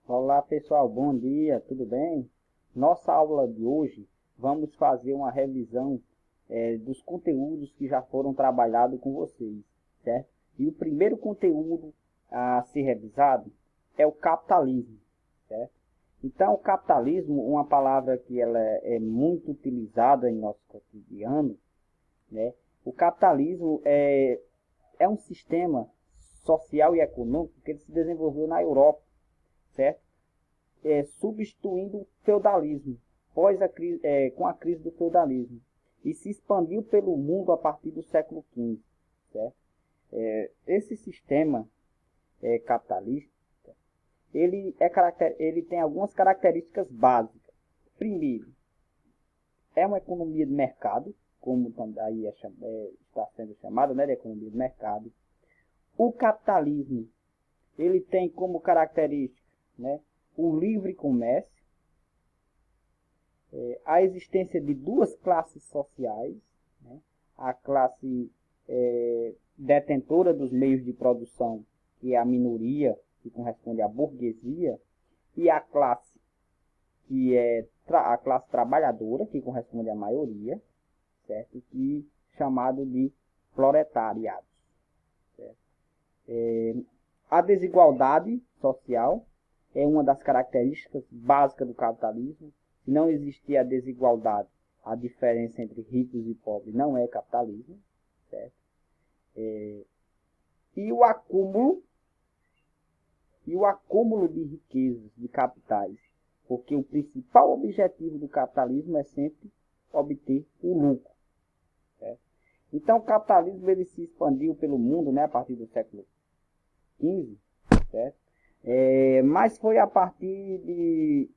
Olá pessoal, bom dia, tudo bem? Nossa aula de hoje vamos fazer uma revisão dos conteúdos que já foram trabalhados com vocês, certo? E o primeiro conteúdo a ser revisado é o capitalismo, certo? Então, o capitalismo, uma palavra que ela é muito utilizada em nosso cotidiano, né? O capitalismo é um sistema social e econômico que ele se desenvolveu na Europa, certo? Substituindo o feudalismo, com a crise do feudalismo, e se expandiu pelo mundo a partir do século XV. Certo? Esse sistema capitalista, ele tem algumas características básicas. Primeiro, é uma economia de mercado, como aí está sendo chamada, né, de economia de mercado. O capitalismo, ele tem como característica, né, o livre comércio, a existência de duas classes sociais, né, a classe detentora dos meios de produção, que é a minoria, que corresponde à burguesia, e a classe que é a classe trabalhadora, que corresponde à maioria, certo? Que chamado de proletariado. Certo? A desigualdade social é uma das características básicas do capitalismo. Se não existir a desigualdade, a diferença entre ricos e pobres não é capitalismo, certo? E o acúmulo de riquezas, de capitais, porque o principal objetivo do capitalismo é sempre obter o lucro, certo? Então, o capitalismo ele se expandiu pelo mundo, né, a partir do século XV, certo? Mas foi a partir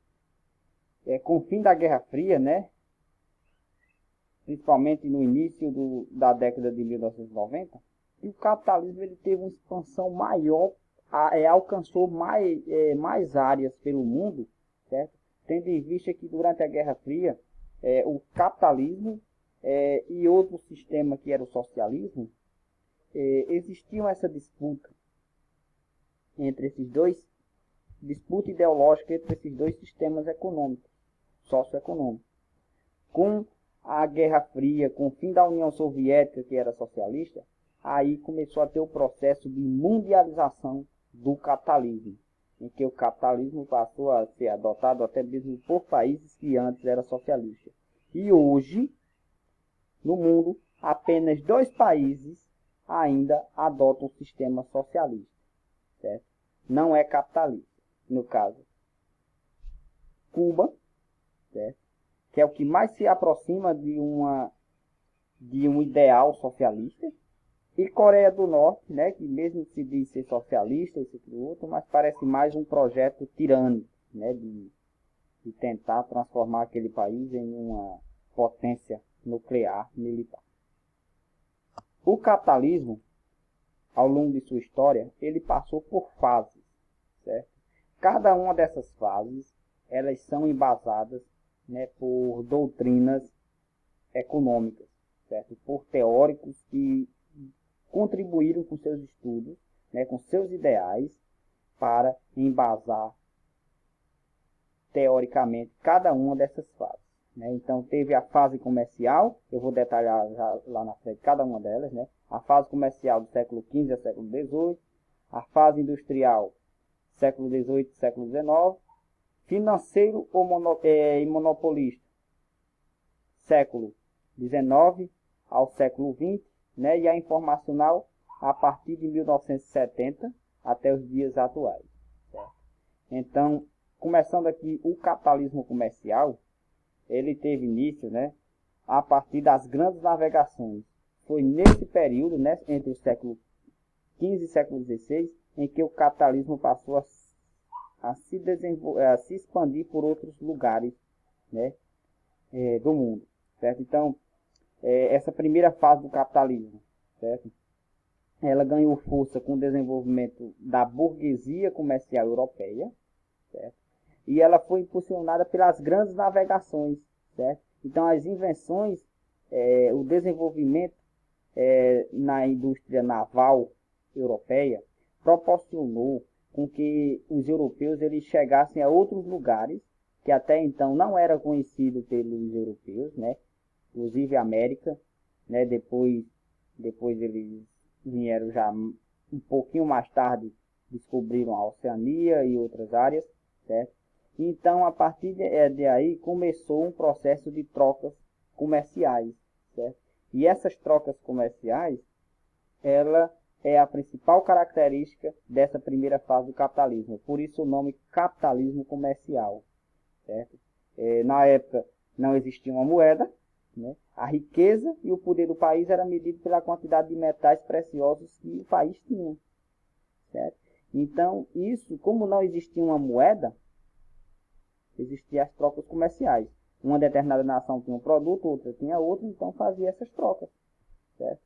com o fim da Guerra Fria, né, principalmente no início da década de 1990, que o capitalismo ele teve uma expansão maior, alcançou mais áreas pelo mundo, certo? Tendo em vista que durante a Guerra Fria, o capitalismo e outro sistema que era o socialismo, existiam essa disputa disputa ideológica entre esses dois sistemas econômicos, socioeconômicos. Com a Guerra Fria, com o fim da União Soviética, que era socialista, aí começou a ter o processo de mundialização do capitalismo, em que o capitalismo passou a ser adotado até mesmo por países que antes eram socialistas. E hoje, no mundo, apenas 2 países ainda adotam o sistema socialista, certo? Não é capitalista. No caso, Cuba, certo? Que é o que mais se aproxima de um ideal socialista, e Coreia do Norte, né, que mesmo se diz ser socialista, esse e outro, mas parece mais um projeto tirânico, né, de tentar transformar aquele país em uma potência nuclear militar. O capitalismo, ao longo de sua história, ele passou por fases, certo? Cada uma dessas fases, elas são embasadas, né, por doutrinas econômicas, certo? Por teóricos que contribuíram com seus estudos, né, com seus ideais, para embasar teoricamente cada uma dessas fases. Né? Então, teve a fase comercial, eu vou detalhar já lá na frente cada uma delas, né? A fase comercial do século XV ao século XVIII, a fase industrial, século XVIII e século XIX, financeiro e monopolista, século XIX ao século XX, né? E a informacional a partir de 1970 até os dias atuais. Certo? Então, começando aqui, o capitalismo comercial, ele teve início, né, a partir das grandes navegações. Foi nesse período, né, entre o século XV e século XVI, em que o capitalismo passou a se expandir por outros lugares, né, do mundo. Certo? Então, essa primeira fase do capitalismo, certo? Ela ganhou força com o desenvolvimento da burguesia comercial europeia, certo? E ela foi impulsionada pelas grandes navegações, certo? Então, as invenções, o desenvolvimento na indústria naval europeia proporcionou com que os europeus eles chegassem a outros lugares que até então não era conhecido pelos europeus, né? Inclusive a América, né? Depois eles vieram já um pouquinho mais tarde, descobriram a Oceania e outras áreas, certo? Então, a partir de aí, começou um processo de trocas comerciais, certo? E essas trocas comerciais, ela é a principal característica dessa primeira fase do capitalismo. Por isso o nome capitalismo comercial, certo? Na época não existia uma moeda, né? A riqueza e o poder do país era medido pela quantidade de metais preciosos que o país tinha, certo? Então, isso, como não existia uma moeda, existiam as trocas comerciais. Uma determinada nação tinha um produto, outra tinha outro, então fazia essas trocas, certo?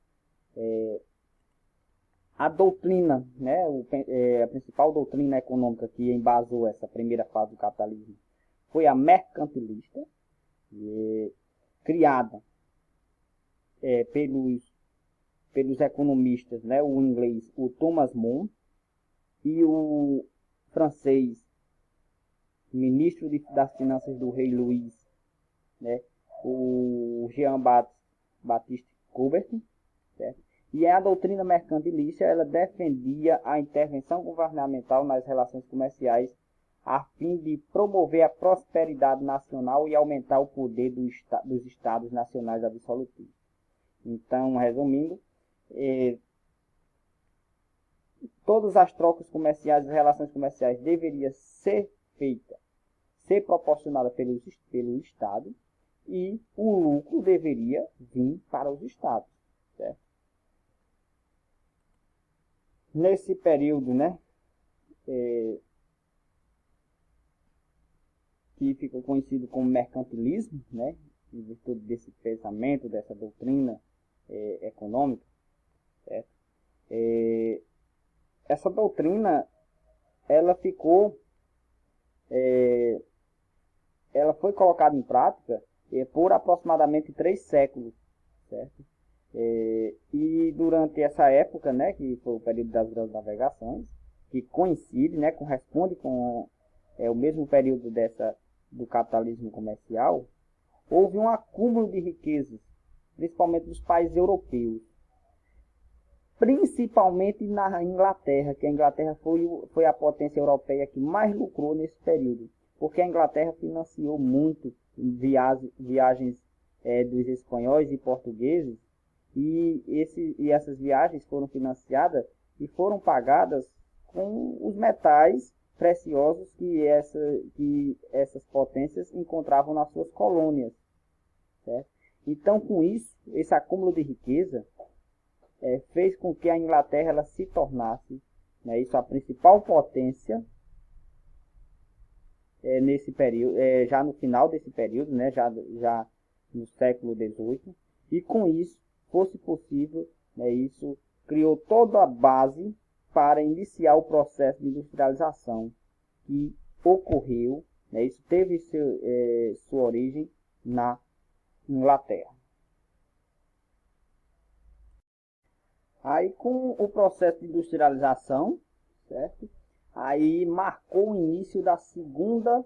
A doutrina, né, a principal doutrina econômica que embasou essa primeira fase do capitalismo foi a mercantilista, criada pelos economistas, né, o inglês, o Thomas More, e o francês, ministro das finanças do rei Luís, né, o Jean-Baptiste Coubertin, certo? E a doutrina mercantilista, ela defendia a intervenção governamental nas relações comerciais a fim de promover a prosperidade nacional e aumentar o poder dos estados nacionais absolutistas. Então, resumindo, todas as trocas comerciais e relações comerciais deveriam ser proporcionadas pelo Estado, e o lucro deveria vir para os estados, certo? Nesse período, né, que ficou conhecido como mercantilismo, né, em virtude desse pensamento, dessa doutrina econômica, certo? Essa doutrina, ela foi colocada em prática por aproximadamente 3 séculos, certo? E durante essa época, né, que foi o período das grandes navegações, que coincide, né, corresponde com o mesmo período do capitalismo comercial, houve um acúmulo de riquezas, principalmente dos países europeus, principalmente na Inglaterra, que a Inglaterra foi a potência europeia que mais lucrou nesse período, porque a Inglaterra financiou muito viagens dos espanhóis e portugueses, e essas viagens foram financiadas e foram pagadas com os metais preciosos que essas potências encontravam nas suas colônias, certo? Então, com isso, esse acúmulo de riqueza fez com que a Inglaterra ela se tornasse, né, a principal potência nesse período, já no final desse período, né, já no século XVIII, e com isso fosse possível, né, isso criou toda a base para iniciar o processo de industrialização que ocorreu, né, isso teve sua origem na Inglaterra. Aí, com o processo de industrialização, certo? Aí marcou o início da segunda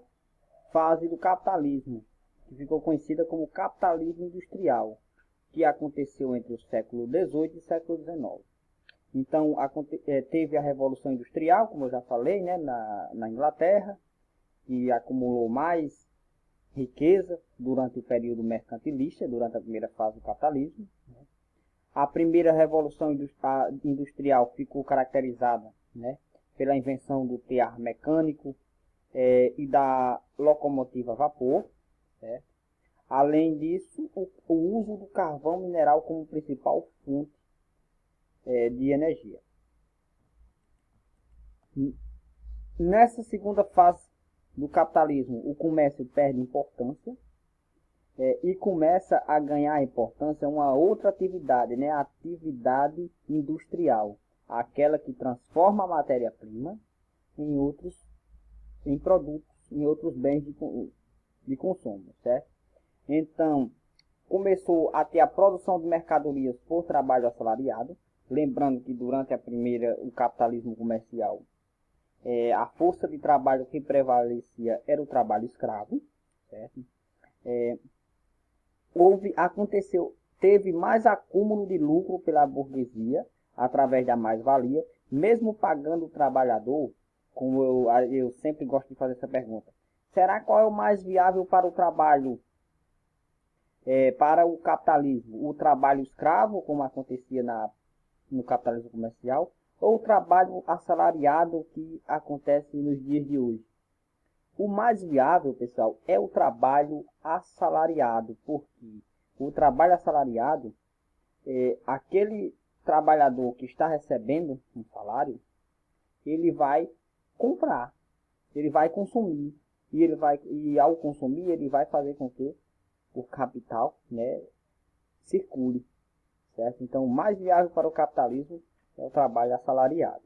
fase do capitalismo, que ficou conhecida como capitalismo industrial, que aconteceu entre o século XVIII e o século XIX. Então, teve a Revolução Industrial, como eu já falei, né, na Inglaterra, que acumulou mais riqueza durante o período mercantilista, durante a primeira fase do capitalismo. A primeira Revolução Industrial ficou caracterizada, né, pela invenção do tear mecânico e da locomotiva a vapor, certo? Além disso, o uso do carvão mineral como principal fonte de energia. Nessa segunda fase do capitalismo, o comércio perde importância e começa a ganhar importância uma outra atividade, né? A atividade industrial, aquela que transforma a matéria-prima em produtos, em outros bens de consumo, certo? Então, começou a ter a produção de mercadorias por trabalho assalariado, lembrando que durante o capitalismo comercial, a força de trabalho que prevalecia era o trabalho escravo, certo? Teve mais acúmulo de lucro pela burguesia, através da mais-valia, mesmo pagando o trabalhador, como eu sempre gosto de fazer essa pergunta. Será qual é o mais viável para o trabalho, para o capitalismo? O trabalho escravo, como acontecia no capitalismo comercial, ou o trabalho assalariado que acontece nos dias de hoje? O mais viável, pessoal, é o trabalho assalariado, porque o trabalho assalariado, aquele trabalhador que está recebendo um salário, ele vai comprar, ele vai consumir, e ao consumir, ele vai fazer com que o capital, né, circule, certo? Então, o mais viável para o capitalismo é o trabalho assalariado.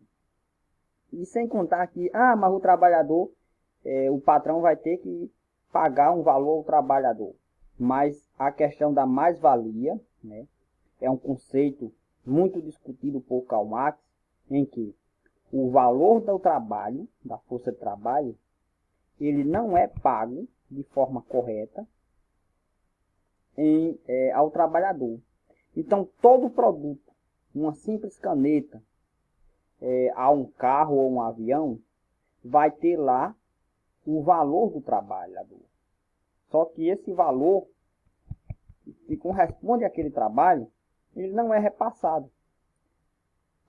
E sem contar que, mas o trabalhador, o patrão vai ter que pagar um valor ao trabalhador. Mas a questão da mais-valia, né, é um conceito muito discutido por Karl Marx, em que o valor do trabalho, da força de trabalho, ele não é pago de forma correta ao trabalhador. Então, todo produto, uma simples caneta, a um carro ou um avião, vai ter lá o valor do trabalhador. Só que esse valor que corresponde àquele trabalho, ele não é repassado.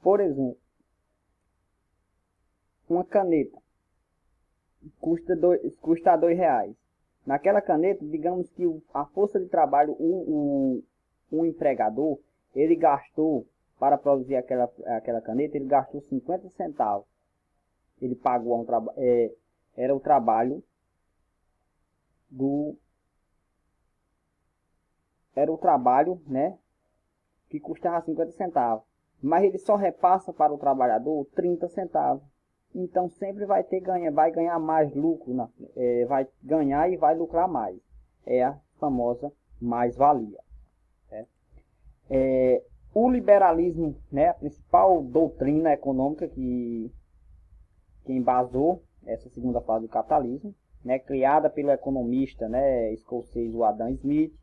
Por exemplo, uma caneta custa R$2. Naquela caneta, digamos que a força de trabalho, o empregador, ele gastou, para produzir aquela caneta, ele gastou 50 centavos. Ele pagou era o trabalho né, que custava 50 centavos. Mas ele só repassa para o trabalhador 30 centavos. Então sempre vai ganhar mais lucro, vai ganhar e vai lucrar mais. É a famosa mais-valia. O liberalismo, né, a principal doutrina econômica que embasou essa segunda fase do capitalismo, né, criada pelo economista, né, escocês Adam Smith,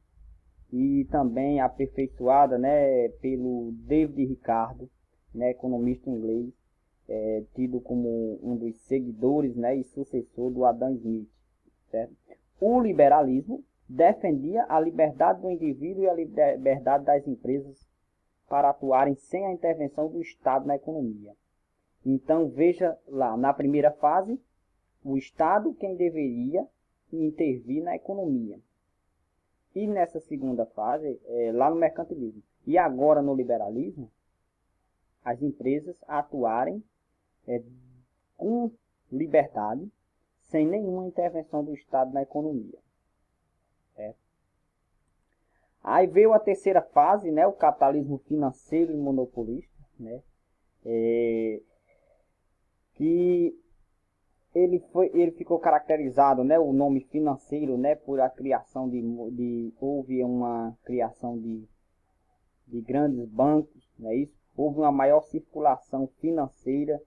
e também aperfeiçoada, né, pelo David Ricardo, né, economista inglês, tido como um dos seguidores, né, e sucessor do Adam Smith. Certo? O liberalismo defendia a liberdade do indivíduo e a liberdade das empresas para atuarem sem a intervenção do Estado na economia. Então, veja lá, na primeira fase, o Estado quem deveria intervir na economia. E nessa segunda fase, lá no mercantilismo. E agora no liberalismo, as empresas atuarem com liberdade, sem nenhuma intervenção do Estado na economia. Aí veio a terceira fase, né, o capitalismo financeiro e monopolista, né, que ele ficou caracterizado, né, o nome financeiro, né, por a criação houve uma criação de grandes bancos, não é isso? Houve uma maior circulação financeira,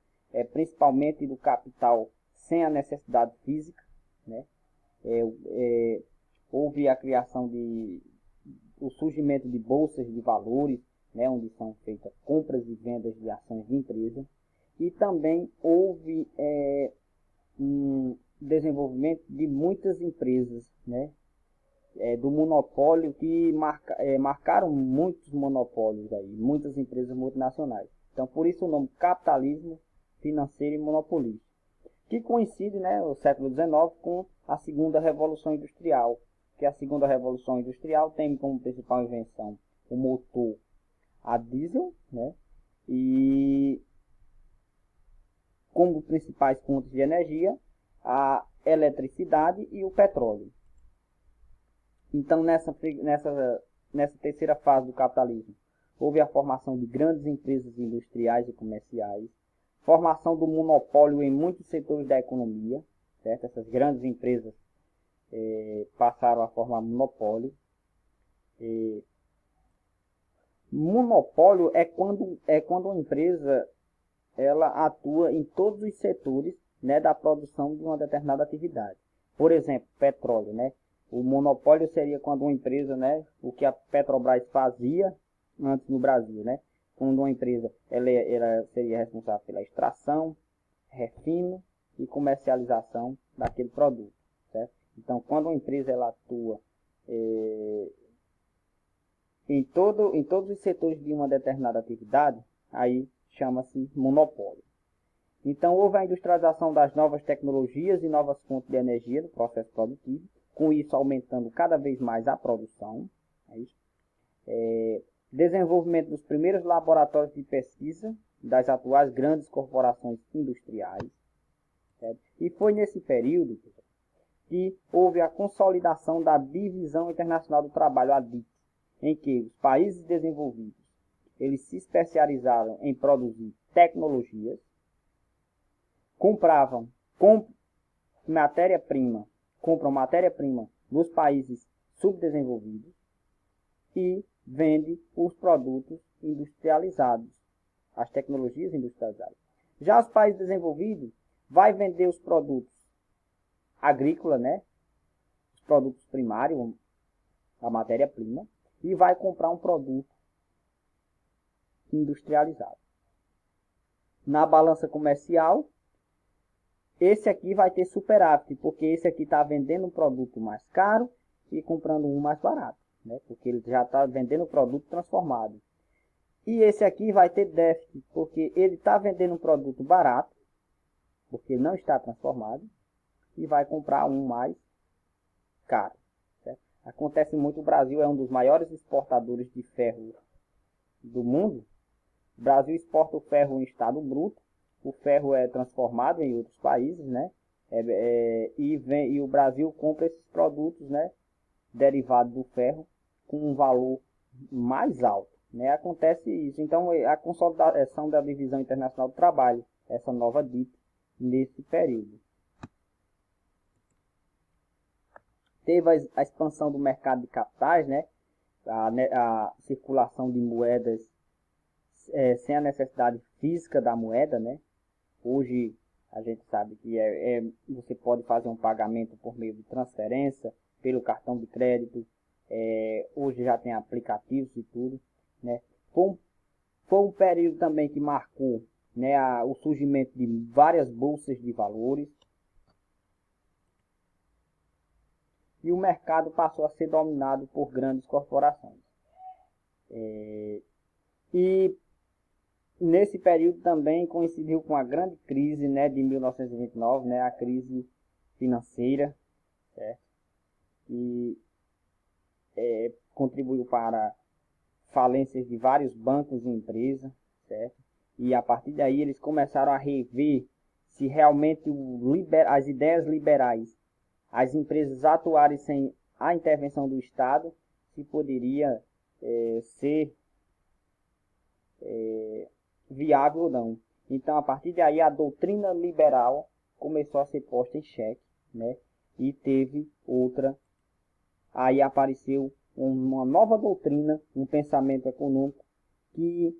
principalmente do capital sem a necessidade física, né? Houve a criação o surgimento de bolsas de valores, né, onde são feitas compras e vendas de ações de empresa, e também houve um desenvolvimento de muitas empresas, né, do monopólio que marcaram muitos monopólios aí, muitas empresas multinacionais. Então, por isso o nome capitalismo financeiro e monopolista, que coincide, né, o século XIX com a segunda revolução industrial, que a segunda revolução industrial tem como principal invenção o motor a diesel, né, e como principais fontes de energia a eletricidade e o petróleo. Então, nessa terceira fase do capitalismo, houve a formação de grandes empresas industriais e comerciais, formação do monopólio em muitos setores da economia, certo? Essas grandes empresas passaram a formar monopólio. Monopólio é quando uma empresa ela atua em todos os setores né, da produção de uma determinada atividade. Por exemplo, petróleo, né? O monopólio seria quando uma empresa, né, o que a Petrobras fazia antes no Brasil, né? Quando uma empresa ela seria responsável pela extração, refino e comercialização daquele produto, certo? Então, quando uma empresa ela atua em todos os setores de uma determinada atividade, aí chama-se monopólio. Então, houve a industrialização das novas tecnologias e novas fontes de energia no processo produtivo, com isso aumentando cada vez mais a produção. Desenvolvimento dos primeiros laboratórios de pesquisa das atuais grandes corporações industriais. Certo? E foi nesse período que houve a consolidação da Divisão Internacional do Trabalho, a DIT, em que os países desenvolvidos eles se especializaram em produzir tecnologias, compram matéria-prima nos países subdesenvolvidos e vende os produtos industrializados, as tecnologias industrializadas. Já os países desenvolvidos vai vender os produtos agrícolas, né? Os produtos primários, a matéria-prima, e vai comprar um produto industrializado. Na balança comercial, esse aqui vai ter superávit, porque esse aqui está vendendo um produto mais caro e comprando um mais barato, né? Porque ele já está vendendo o produto transformado. E esse aqui vai ter déficit, porque ele está vendendo um produto barato, porque não está transformado, e vai comprar um mais caro. Certo? Acontece muito, o Brasil é um dos maiores exportadores de ferro do mundo. O Brasil exporta o ferro em estado bruto, o ferro é transformado em outros países, né? E o Brasil compra esses produtos, né, derivados do ferro com um valor mais alto, né? Acontece isso. Então, a consolidação da Divisão Internacional do Trabalho, essa nova DIT, nesse período. Teve a expansão do mercado de capitais, né? A circulação de moedas sem a necessidade física da moeda, né? Hoje a gente sabe que você pode fazer um pagamento por meio de transferência, pelo cartão de crédito. Hoje já tem aplicativos e tudo, né? Foi um período também que marcou, né, o surgimento de várias bolsas de valores. E o mercado passou a ser dominado por grandes corporações. E nesse período também coincidiu com a grande crise, né, de 1929, né, a crise financeira, certo? E contribuiu para falências de vários bancos e empresas, certo? E a partir daí eles começaram a rever se realmente as ideias liberais, as empresas atuarem sem a intervenção do Estado, se poderia ser viável ou não. Então, a partir daí, a doutrina liberal começou a ser posta em xeque, né? E teve outra. Aí apareceu uma nova doutrina, um pensamento econômico que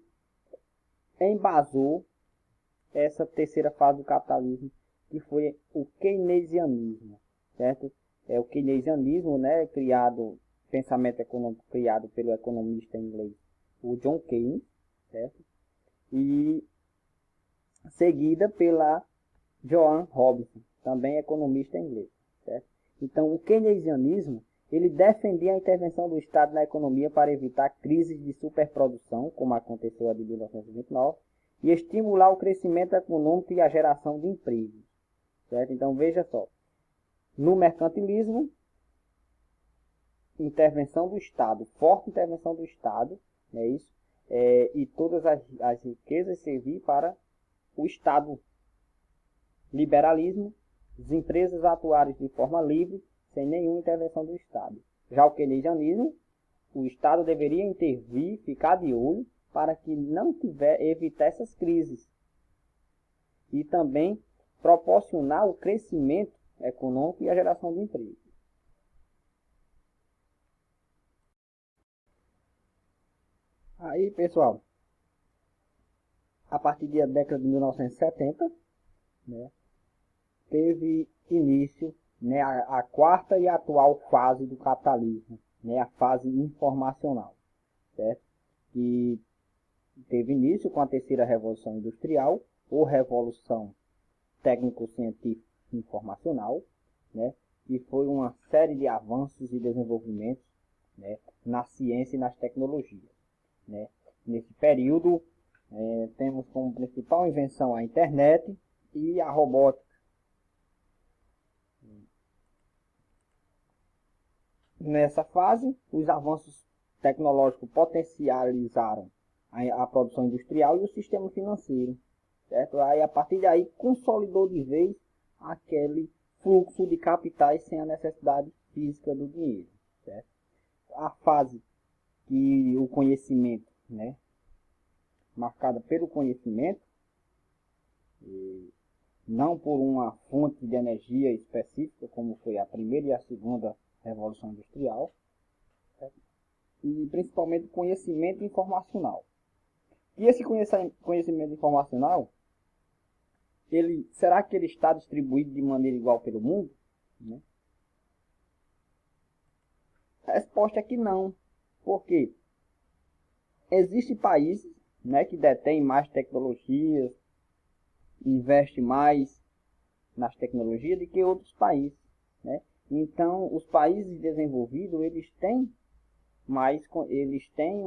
embasou essa terceira fase do capitalismo, que foi o keynesianismo, certo? O keynesianismo, né, pensamento econômico criado pelo economista inglês, o John Keynes, certo? E seguida pela Joan Robinson, também economista inglês, certo? Então, o keynesianismo, ele defendia a intervenção do Estado na economia para evitar crises de superprodução, como aconteceu a de 1929, e estimular o crescimento econômico e a geração de empregos, certo? Então, veja só, no mercantilismo, intervenção do Estado, forte intervenção do Estado, não é isso? E todas as riquezas servir para o Estado. Liberalismo, as empresas atuarem de forma livre, sem nenhuma intervenção do Estado. Já o keynesianismo, o Estado deveria intervir, ficar de olho, para que não evitar essas crises. E também proporcionar o crescimento econômico e a geração de emprego. Aí, pessoal, a partir da década de 1970, né, teve início, né, a quarta e atual fase do capitalismo, né, a fase informacional, certo? Que teve início com a terceira revolução industrial ou revolução técnico-científica informacional, né, que foi uma série de avanços e desenvolvimentos, né, na ciência e nas tecnologias, né. Nesse período, temos como principal invenção a internet e a robótica. Nessa fase, os avanços tecnológicos potencializaram a produção industrial e o sistema financeiro, certo? Aí, a partir daí, consolidou de vez aquele fluxo de capitais sem a necessidade física do dinheiro, certo? A fase que o conhecimento, né, marcada pelo conhecimento, não por uma fonte de energia específica, como foi a primeira e a segunda revolução industrial, certo? E principalmente conhecimento informacional. E esse conhecimento informacional, será que ele está distribuído de maneira igual pelo mundo? Né? A resposta é que não. Por quê? Existem países, né, que detêm mais tecnologias, investem mais nas tecnologias do que outros países, né? Então, os países desenvolvidos, eles têm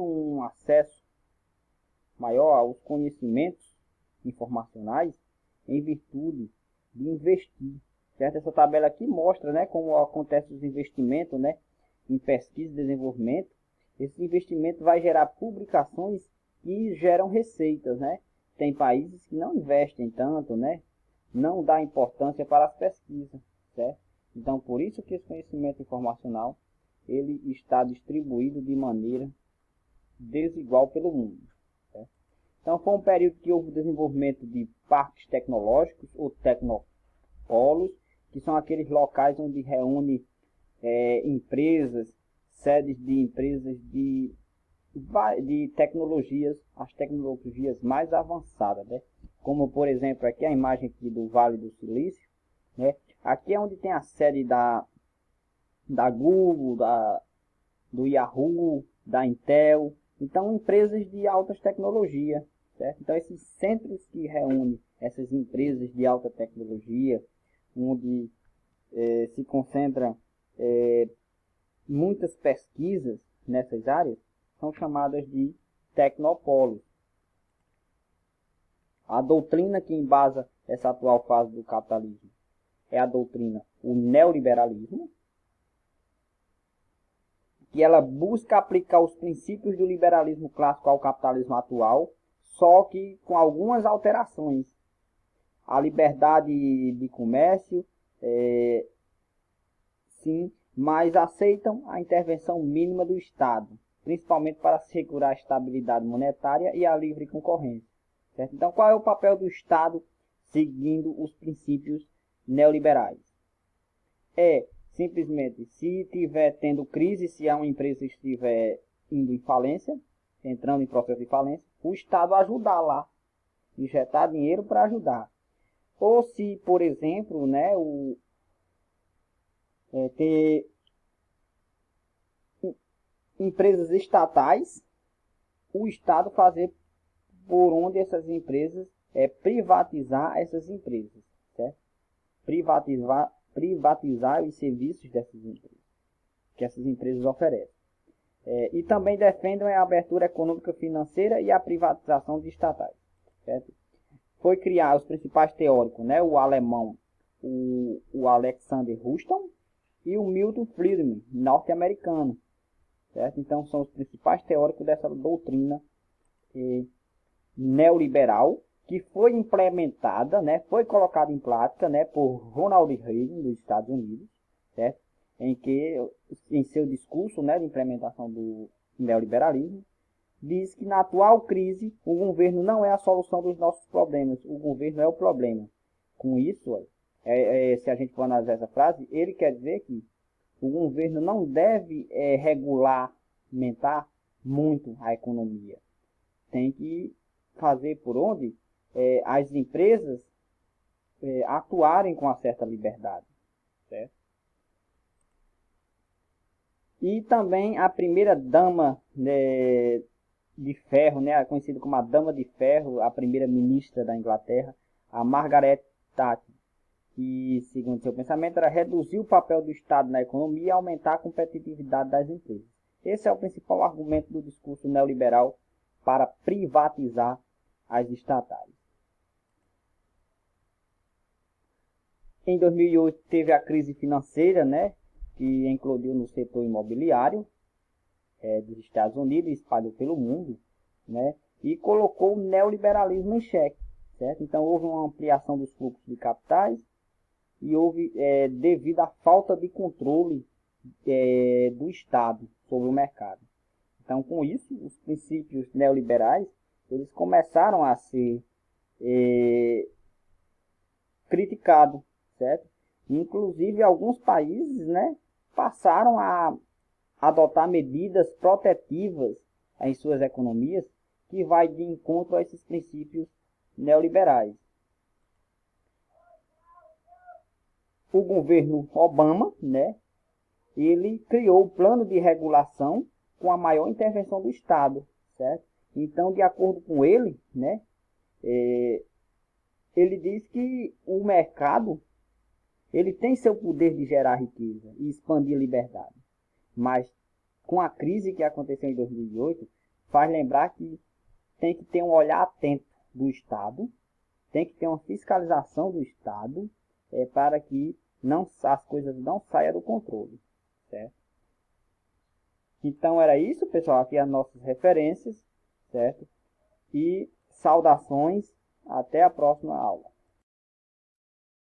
um acesso maior aos conhecimentos informacionais em virtude de investir, certo? Essa tabela aqui mostra, né, como acontece os investimentos, né, em pesquisa e desenvolvimento. Esse investimento vai gerar publicações que geram receitas, né? Tem países que não investem tanto, né? Não dá importância para as pesquisas, certo? Então, por isso que esse conhecimento informacional ele está distribuído de maneira desigual pelo mundo, certo? Então, foi um período que houve o desenvolvimento de parques tecnológicos ou tecnopolos, que são aqueles locais onde reúne empresas, sedes de empresas de tecnologias, as tecnologias mais avançadas, né? Como, por exemplo, aqui a imagem aqui do Vale do Silício, né? Aqui é onde tem a sede da Google, do Yahoo, da Intel. Então, empresas de altas tecnologias, certo? Então, esses centros que reúnem essas empresas de alta tecnologia, onde se concentram muitas pesquisas nessas áreas, são chamadas de tecnopolos. A doutrina que embasa essa atual fase do capitalismo é a doutrina, o neoliberalismo, que ela busca aplicar os princípios do liberalismo clássico ao capitalismo atual, só que com algumas alterações. A liberdade de comércio, sim, mas aceitam a intervenção mínima do Estado, principalmente para assegurar a estabilidade monetária e a livre concorrência, certo? Então, qual é o papel do Estado seguindo os princípios neoliberais? Simplesmente, se estiver tendo crise, se a uma empresa estiver indo em falência, entrando em processo de falência, o Estado ajudar lá, injetar dinheiro para ajudar. Ou se, por exemplo, né, ter empresas estatais, o Estado fazer por onde essas empresas, privatizar essas empresas, certo? Privatizar os serviços dessas empresas, que essas empresas oferecem. E também defendem a abertura econômica financeira e a privatização de estatais, certo? Foi criar os principais teóricos, né? O alemão, o Alexander Ruston e o Milton Friedman, norte-americano, certo? Então, são os principais teóricos dessa doutrina neoliberal, que foi implementada, né, foi colocada em prática, né, por Ronald Reagan dos Estados Unidos, certo? Em seu discurso, né, de implementação do neoliberalismo, diz que na atual crise o governo não é a solução dos nossos problemas, o governo é o problema. Com isso, se a gente for analisar essa frase, ele quer dizer que o governo não deve regulamentar muito a economia. Tem que fazer por onde as empresas atuarem com uma certa liberdade, certo? E também a primeira dama, né, de ferro, né, conhecida como a Dama de Ferro, a primeira ministra da Inglaterra, a Margaret Thatcher, que, segundo seu pensamento, era reduzir o papel do Estado na economia e aumentar a competitividade das empresas. Esse é o principal argumento do discurso neoliberal para privatizar as estatais. Em 2008 teve a crise financeira, né, que eclodiu no setor imobiliário dos Estados Unidos e espalhou pelo mundo, né, e colocou o neoliberalismo em xeque, certo? Então houve uma ampliação dos fluxos de capitais e houve, devido à falta de controle do Estado sobre o mercado. Então, com isso, os princípios neoliberais eles começaram a ser criticados, certo? Inclusive, alguns países, né, passaram a adotar medidas protetivas em suas economias que vai de encontro a esses princípios neoliberais. O governo Obama, né, ele criou o plano de regulação com a maior intervenção do Estado, certo? Então, de acordo com ele, né, ele diz que o mercado ele tem seu poder de gerar riqueza e expandir liberdade, mas com a crise que aconteceu em 2008, faz lembrar que tem que ter um olhar atento do Estado, tem que ter uma fiscalização do Estado para que as coisas não saiam do controle, certo? Então era isso, pessoal, aqui as nossas referências, certo? E saudações, até a próxima aula.